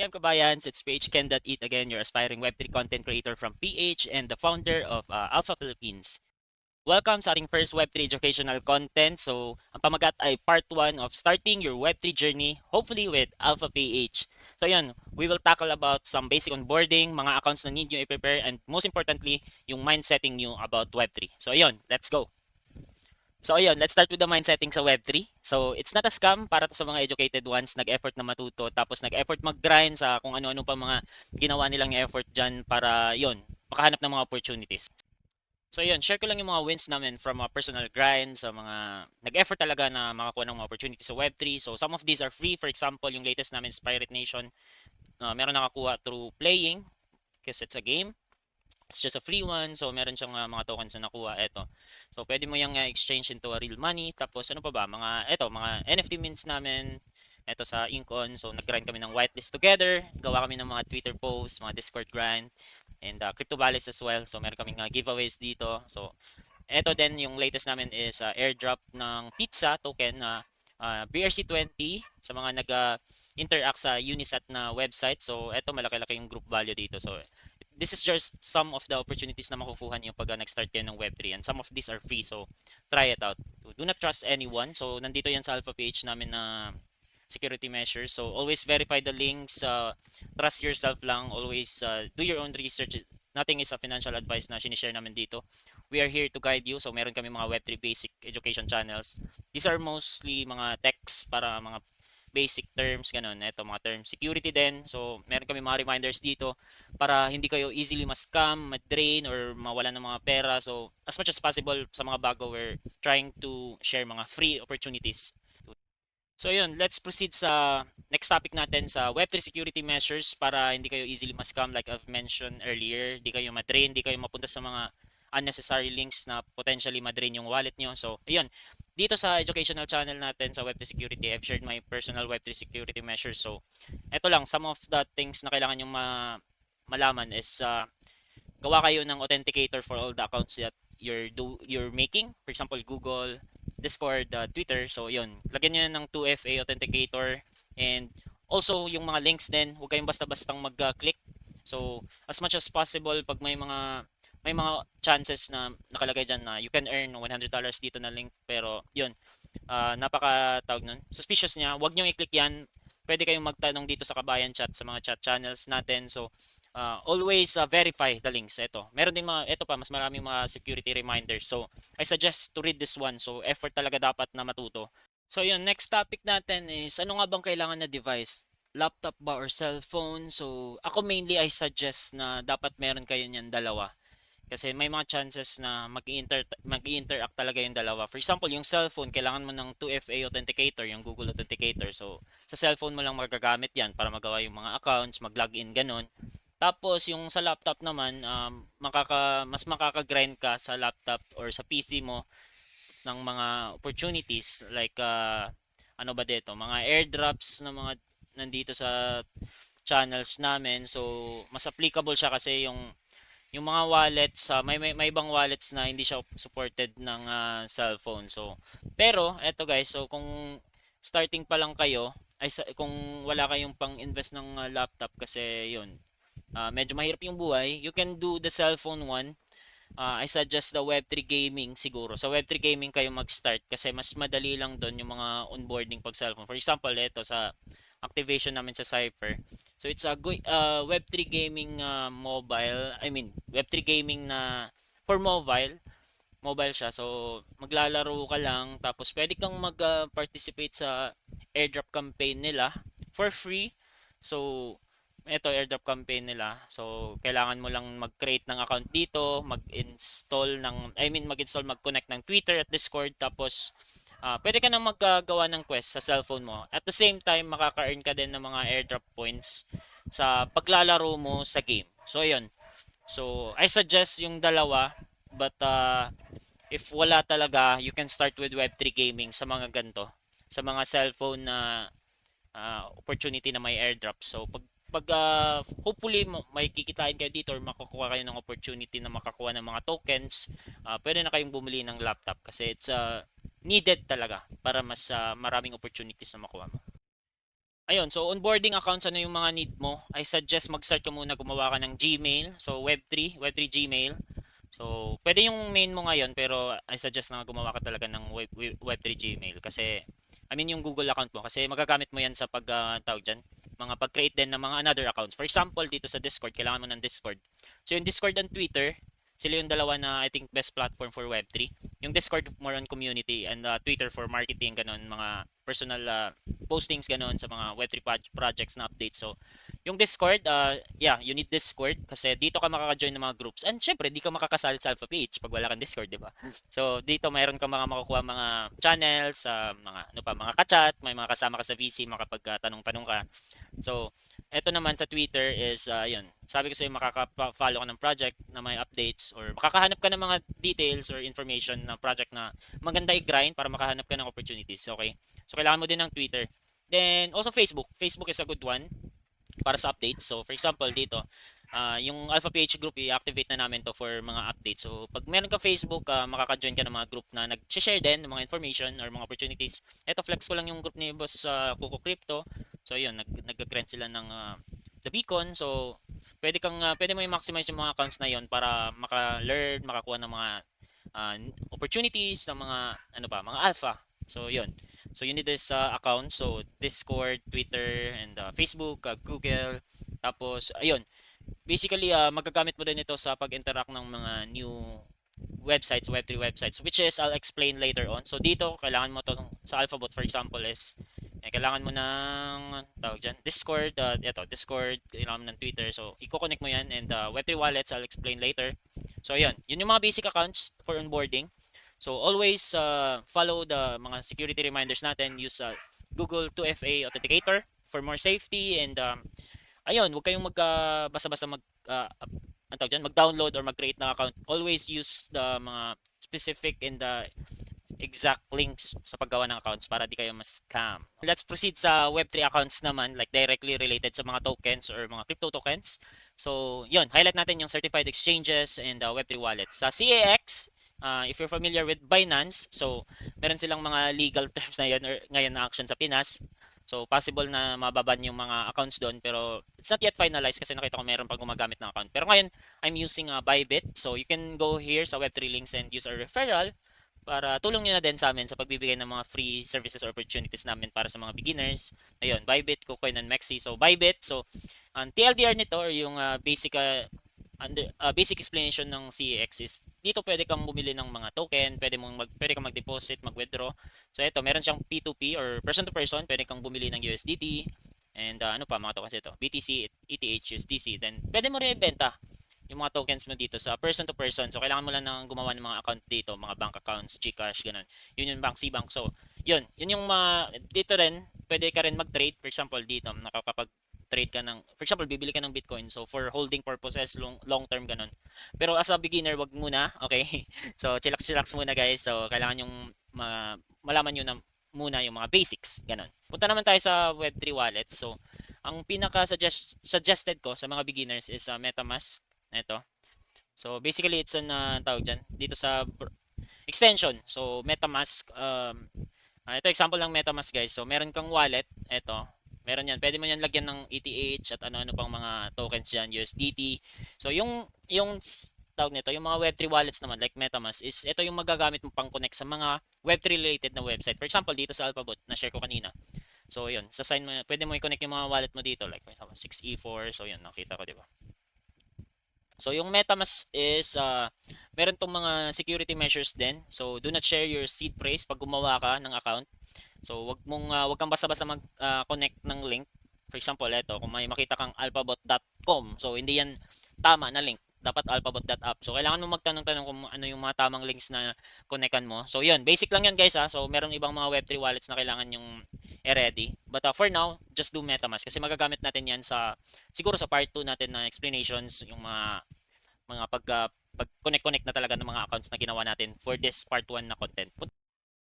AM Kabayans, it's PH Ken.Eat again, your aspiring Web3 content creator from PH and the founder of Alpha Philippines. Welcome sa ating first Web3 educational content. So, ang pamagat ay part 1 of starting your Web3 journey, hopefully with Alpha PH. So, yun, we will tackle about some basic onboarding, mga accounts na need nyo i-prepare, and most importantly, yung mind setting nyo about Web3. So, yun, let's go. So ayun, let's start with the mind setting sa Web3. So it's not a scam para to sa mga educated ones, nag-effort na matuto, tapos nag-effort mag-grind sa kung ano-ano pa mga ginawa nilang effort dyan para yon makahanap ng mga opportunities. So yun, share ko lang yung mga wins namin from a personal grind sa mga nag-effort talaga na makakuha ng mga opportunities sa Web3. So some of these are free. For example, yung latest namin is Pirate Nation. Meron nakakuha through playing because it's a game. It's just a free one. So, meron siyang mga tokens na nakuha. Ito. So, pwede mo yung exchange into a real money. Tapos, ano pa ba? Mga NFT mints namin. Ito sa Incon. So, nag-grind kami ng whitelist together. Gawa kami ng mga Twitter posts, mga Discord grind. And crypto wallets as well. So, meron kaming giveaways dito. So, ito din yung latest namin is airdrop ng pizza token na BRC20 sa mga nag-interact sa Unisat na website. So, ito malaki-laki yung group value dito. So, this is just some of the opportunities na makukuha niyo pag nag-start kayo ng Web3 and some of these are free so try it out. Do not trust anyone. So nandito yan sa Alpha page namin na security measures. So always verify the links, trust yourself lang, always do your own research. Nothing is a financial advice na sinishare namin dito. We are here to guide you. So meron kami mga Web3 basic education channels. These are mostly mga texts para mga basic terms, ganun. Ito, mga term security din. So, meron kami mga reminders dito para hindi kayo easily ma-scam, ma-drain, or mawalan ng mga pera. So, as much as possible sa mga bago, we're trying to share mga free opportunities. So, yun, let's proceed sa next topic natin sa Web3 security measures para hindi kayo easily ma-scam like I've mentioned earlier. Hindi kayo ma-drain, hindi kayo mapunta sa mga unnecessary links na potentially ma-drain yung wallet nyo. So, ayun, dito sa educational channel natin sa Web3 security, I've shared my personal Web3 security measures. So, eto lang, some of the things na kailangan yung malaman is gawa kayo ng authenticator for all the accounts that you're making. For example, Google, Discord, Twitter. So, yun. Lagyan nyo ng 2FA authenticator. And also, yung mga links din, huwag kayong basta-bastang mag-click. So, as much as possible, pag may mga chances na nakalagay dyan na you can earn $100 dito na link pero yun napaka tawag nun suspicious niya, wag niyo i-click yan. Pwede kayong magtanong dito sa Kabayan Chat sa mga chat channels natin. So always verify the links. Ito meron din mga ito pa mas maraming mga security reminders. So I suggest to read this one. So effort talaga dapat na matuto. So yun, next topic natin is ano nga bang kailangan na device, laptop ba or cellphone? So ako mainly I suggest na dapat meron kayo niyan dalawa kasi may mga chances na mag-interact talaga yung dalawa. For example, yung cellphone, kailangan mo ng 2FA authenticator, yung Google Authenticator. So, sa cellphone mo lang magagamit yan para magawa yung mga accounts, mag-login, ganun. Tapos, yung sa laptop naman, mas makaka-grind ka sa laptop or sa PC mo ng mga opportunities like, ano ba dito, mga airdrops na mga nandito sa channels namin. So, mas applicable siya kasi yung mga wallets may ibang wallets na hindi siya supported ng cellphone. So pero eto guys, so kung starting pa lang kayo kung wala kayong pang-invest ng laptop kasi yun medyo mahirap yung buhay, you can do the cellphone one. I suggest the Web3 gaming siguro. Sa Web3 gaming kayo mag-start kasi mas madali lang doon yung mga onboarding pag cellphone. For example, ito sa activation namin sa Cypher. So it's a good Web3 gaming mobile. I mean, Web3 gaming na for mobile siya. So maglalaro ka lang tapos pwede kang mag-participate sa airdrop campaign nila for free. So ito airdrop campaign nila. So kailangan mo lang mag-create ng account dito, mag-connect ng Twitter at Discord tapos pwede ka nang maggawa ng quest sa cellphone mo. At the same time, makaka-earn ka din ng mga airdrop points sa paglalaro mo sa game. So, ayun. So, I suggest yung dalawa. But, if wala talaga, you can start with Web3 gaming sa mga ganto. Sa mga cellphone na opportunity na may airdrop. So, hopefully may kikitain kayo dito or makukuha kayo ng opportunity na makakuha ng mga tokens, pwede na kayong bumili ng laptop kasi it's needed talaga para mas maraming opportunities na makuha mo. Ayun, so onboarding accounts, ano yung mga need mo? I suggest mag-start ka muna gumawa ka ng Gmail. So Web3 Gmail. So pwede yung main mo ngayon pero I suggest na gumawa ka talaga ng Web3 Gmail kasi I mean yung Google account mo kasi magagamit mo yan sa tawag dyan, mga pag-create din ng mga another accounts. For example, dito sa Discord, kailangan mo ng Discord. So yung Discord and Twitter, sila yung dalawa na I think best platform for Web3. Yung Discord more on community and Twitter for marketing, ganun, mga personal postings ganun sa mga Web3 projects na updates. So yung Discord, yeah, you need Discord kasi dito ka makaka-join ng mga groups. And syempre, di ka makakasali sa Alpha Page pag wala kang Discord, di ba? So dito mayroon ka mga makukuha mga channels, mga ano pa, mga ka-chat, may mga kasama ka sa VC, makapagtanong-tanong ka. So, eto naman sa Twitter is, yun, sabi ko sa'yo, makaka-follow ka ng project na may updates or makakahanap ka ng mga details or information ng project na maganda i-grind para makahanap ka ng opportunities, okay? So, kailangan mo din ng Twitter. Then, also Facebook. Facebook is a good one para sa updates. So, for example, dito, yung Alpha PH group, i-activate na namin to for mga updates. So, pag meron ka Facebook, makaka-join ka ng mga group na nag-share din ng mga information or mga opportunities. Ito, flex ko lang yung group ni Boss Kuko Crypto. So, yun, nag-grant sila ng The Beacon. So, pwede mo i-maximize yung mga accounts na yun para maka-learn, makakuha ng mga uh, opportunities, ng mga, ano ba, mga alpha. So, yun. So, you need this account. So, Discord, Twitter, and Facebook, Google. Tapos, ayun. Basically, magagamit mo din ito sa pag-interact ng mga new websites, Web3 websites, which is I'll explain later on. So, dito, kailangan mo to sa Alphabot, for example, is kailangan mo ng tawag dyan, Discord, ito, Discord, kailangan mo ng Twitter. So, i-connect mo yan and Web3 wallets, I'll explain later. So, yun. Yun yung mga basic accounts for onboarding. So, always follow the mga security reminders natin. Use Google 2FA Authenticator for more safety and ayun, huwag kayong basta-basta ang tawag dyan, mag-download or mag-create ng account. Always use the mga specific and the exact links sa paggawa ng accounts para di kayo mas-scam. Let's proceed sa Web3 accounts naman, like directly related sa mga tokens or mga crypto tokens. So, yun, highlight natin yung certified exchanges and Web3 wallets. Sa CAX, if you're familiar with Binance, so meron silang mga legal terms na yun or ngayon na action sa Pinas. So, possible na mababan yung mga accounts doon pero it's not yet finalized kasi nakita ko meron pang gumagamit ng account. Pero ngayon, I'm using Bybit. So, you can go here sa Web3 links and use our referral para tulong nyo na din sa amin sa pagbibigay ng mga free services or opportunities namin para sa mga beginners. Ayun, Bybit, KuCoin, and Mexi. So, Bybit, so, ang TLDR nito or yung basic explanation ng CEX is dito pwede kang bumili ng mga token, pwede kang mag-deposit, mag-withdraw. So, ito, meron siyang P2P or person to person, pwede kang bumili ng USDT, and ano pa, mga tokens ito, BTC, ETH, USDC. Then, pwede mo rin ibenta yung mga tokens mo dito sa person to person. So, kailangan mo lang nang gumawa ng mga account dito, mga bank accounts, GCash, ganun. Yun yung bank, C-Bank. So, yun yung dito rin, pwede ka rin mag-trade. For example, dito, nakakapag-trade ka ng, for example, bibili ka ng Bitcoin. So, for holding purposes, long term, ganun. Pero as a beginner, wag muna, okay? So, chillax muna, guys. So, kailangan yung malaman nyo na muna yung mga basics, ganun. Punta naman tayo sa Web3 wallet. So, ang pinaka-suggested ko sa mga beginners is MetaMask. Ito. So, basically, it's an, tawag dyan, dito sa extension. So, MetaMask, ito example ng MetaMask, guys. So, meron kang wallet, ito. Meron yan. Pwede mo yan lagyan ng ETH at ano-ano pang mga tokens dyan, USDT. So, yung tawag nito, yung mga Web3 wallets naman, like MetaMask, is ito yung magagamit mo pang connect sa mga Web3 related na website. For example, dito sa Alphabot, na share ko kanina. So, yun. Sa sign mo, pwede mo i-connect yung mga wallet mo dito. Like, for example, 6E4. So, yun. Nakita ko, di ba? So, yung MetaMask is, meron tong mga security measures din. So, do not share your seed phrase pag gumawa ka ng account. So, wag kang basta-basta mag-connect ng link. For example, ito, kung may makita kang alphabot.com. So, hindi yan tama na link. Dapat alphabot.app. So, kailangan mo magtanong-tanong kung ano yung mga tamang links na connectan mo. So, yun. Basic lang yan, guys, ha. So, meron ibang mga Web3 wallets na kailangan yung ready. But for now, just do MetaMask. Kasi magagamit natin yan siguro sa part 2 natin na explanations, yung mga pag-connect na talaga ng mga accounts na ginawa natin for this part 1 na content.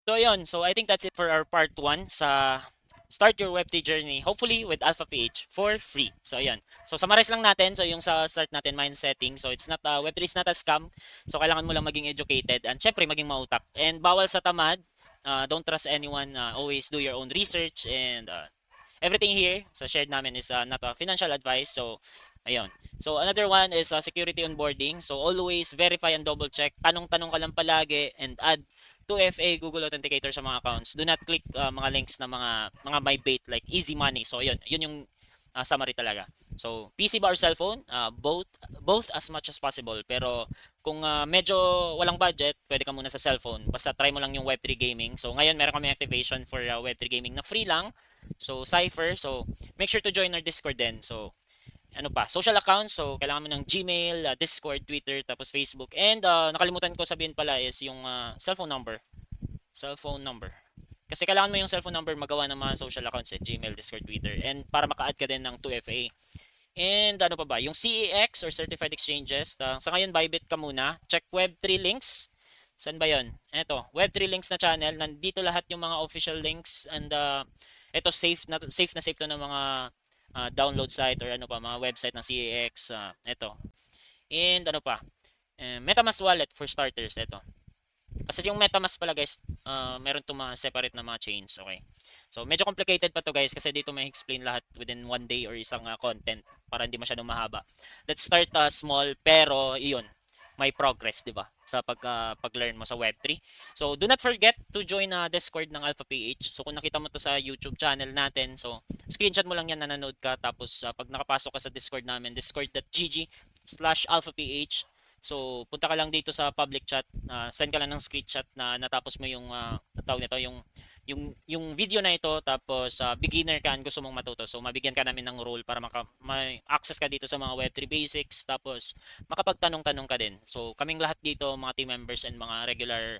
So ayun, so I think that's it for our part 1 sa Start Your Web3 Journey, hopefully with Alpha PH for free. So ayun. So summarize lang natin, so yung sa start natin, mind setting. So it's not, Web3 is not a scam. So kailangan mo lang maging educated and syempre maging mautak. And bawal sa tamad, don't trust anyone, always do your own research and everything here sa shared namin is not a financial advice. So, ayun. So, another one is security onboarding. So, always verify and double check. Tanong-tanong ka lang palagi and add 2FA Google Authenticator sa mga accounts. Do not click mga links na mga my bait like easy money. So, yun yung summary talaga. So, PC ba or cellphone? Both as much as possible. Pero kung medyo walang budget, pwede ka muna sa cellphone. Basta try mo lang yung Web3 gaming. So, ngayon meron kami activation for Web3 gaming na free lang. So, Cypher. So, make sure to join our Discord din. So, ano pa, social accounts. So, kailangan mo ng Gmail, Discord, Twitter, tapos Facebook. And nakalimutan ko sabihin pala is yung cellphone number. Cellphone number. Kasi kailangan mo yung cellphone number magawa ng mga social accounts Gmail, Discord, Twitter. And para maka-add ka din ng 2FA. And ano pa ba? Yung CEX or Certified Exchanges. Sa ngayon, Bybit ka muna. Check Web3 links. Saan ba yun? Eto, Web3 links na channel. Nandito lahat yung mga official links. And eto, safe to ng mga download site or ano pa, mga website ng CEX. Eto. And ano pa? MetaMask wallet for starters. Eto. Kasi yung MetaMask pala guys, meron itong mga separate na mga chains. Okay. So medyo complicated pa to guys kasi dito may explain lahat within one day or isang content para hindi masyadong mahaba. Let's start small pero iyon, may progress, 'di ba? Sa pag-learn mo sa Web3. So do not forget to join Discord ng Alpha PH. So kung nakita mo to sa YouTube channel natin, so screenshot mo lang yan na nanood ka tapos pag nakapasok ka sa Discord namin, discord.gg/alphaph. So, punta ka lang dito sa public chat, send ka lang ng screenshot na natapos mo yung tawag nito, yung video na ito tapos beginner ka and gusto mong matuto. So, mabigyan ka namin ng role para may access ka dito sa mga Web3 basics tapos makapagtanong-tanong ka din. So, kaming lahat dito, mga team members and mga regular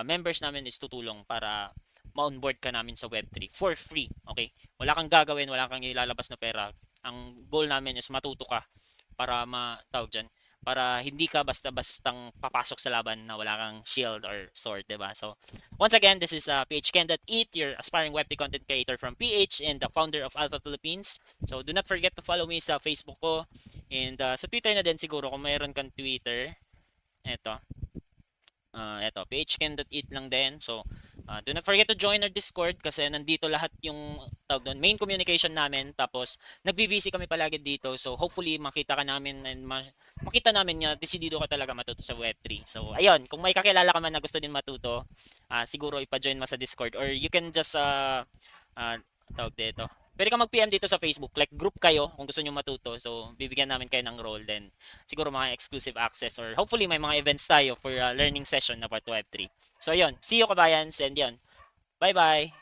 members namin is tutulong para ma-onboard ka namin sa Web3 for free. Okay? Wala kang gagawin, wala kang ilalabas na pera. Ang goal namin is matuto ka para matawag dyan para hindi ka basta-bastang papasok sa laban na wala kang shield or sword, diba? So, once again, this is PH Ken.Eat, your aspiring Web3 content creator from PH and the founder of Alpha Philippines. So, do not forget to follow me sa Facebook ko and sa Twitter na din siguro kung mayroon kang Twitter. Eto, phken.it lang din. So, do not forget to join our Discord kasi nandito lahat yung tawag doon, main communication namin. Tapos, nag-VVC kami palagi dito. So, hopefully, makita ka namin and makita namin nga, desidido ka talaga matuto sa Web3. So, ayun, kung may kakilala ka man na gusto din matuto, siguro ipa-join mo sa Discord or you can just, tawag dito, pwede ka mag-PM dito sa Facebook. Like, group kayo kung gusto nyo matuto. So, bibigyan namin kayo ng role. Then, siguro mga exclusive access or hopefully may mga events tayo for learning session na part Web3. So, yun. See you kabayans and yun. Bye-bye!